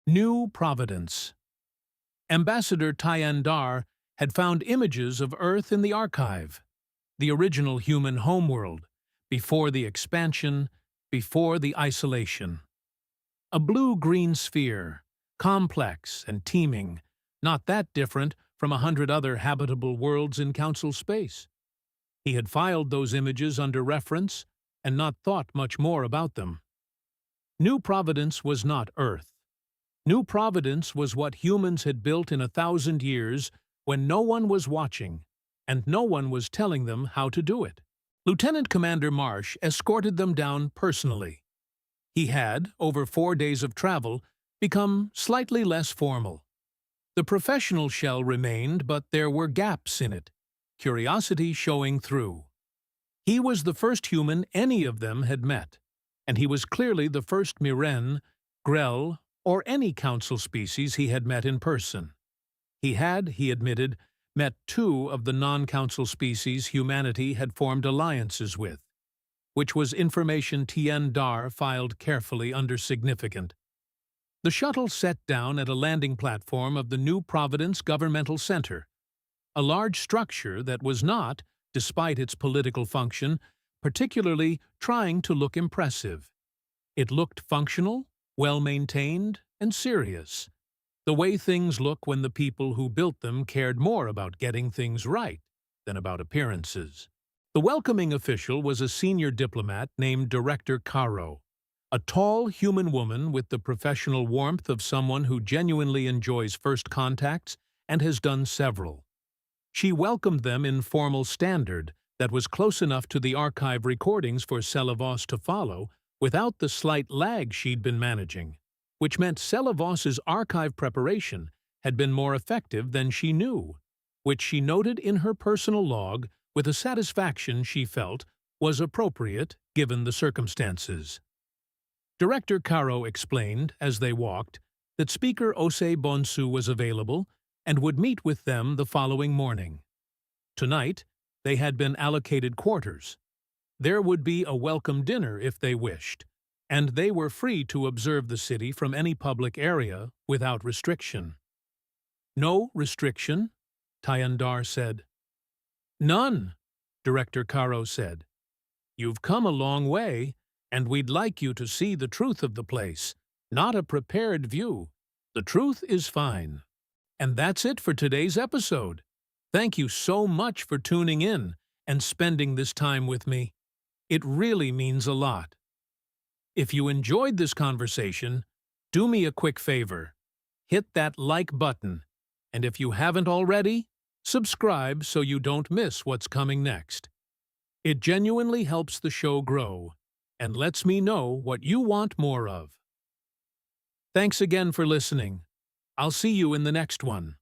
New Providence. Ambassador Tyandar had found images of Earth in the archive, the original human homeworld, before the expansion, before the isolation. A blue-green sphere, complex and teeming, not that different from 100 other habitable worlds in Council space. He had filed those images under reference and not thought much more about them. New Providence was not Earth. New Providence was what humans had built in 1,000 years when no one was watching, and no one was telling them how to do it. Lieutenant Commander Marsh escorted them down personally. He had, over 4 days of travel, become slightly less formal. The professional shell remained, but there were gaps in it, curiosity showing through. He was the first human any of them had met, and he was clearly the first Miren, Grell, or any Council species he had met in person. He had, he admitted, met 2 of the non-Council species humanity had formed alliances with, which was information Tien Dar filed carefully under significant. The shuttle set down at a landing platform of the New Providence Governmental Center, a large structure that was not, despite its political function, particularly trying to look impressive. It looked functional, well-maintained, and serious, the way things look when the people who built them cared more about getting things right than about appearances. The welcoming official was a senior diplomat named Director Caro, a tall human woman with the professional warmth of someone who genuinely enjoys first contacts and has done several. She welcomed them in formal standard that was close enough to the archive recordings for Selavos to follow without the slight lag she'd been managing, which meant Selavos's archive preparation had been more effective than she knew, which she noted in her personal log with a satisfaction she felt was appropriate given the circumstances. Director Caro explained, as they walked, that Speaker Osei Bonsu was available and would meet with them the following morning. Tonight, they had been allocated quarters. There would be a welcome dinner if they wished, and they were free to observe the city from any public area without restriction. No restriction, Tyandar said. None, Director Caro said. You've come a long way, and we'd like you to see the truth of the place, not a prepared view. The truth is fine. And that's it for today's episode. Thank you so much for tuning in and spending this time with me. It really means a lot. If you enjoyed this conversation, do me a quick favor. Hit that like button, and if you haven't already, subscribe so you don't miss what's coming next. It genuinely helps the show grow and lets me know what you want more of. Thanks again for listening. I'll see you in the next one.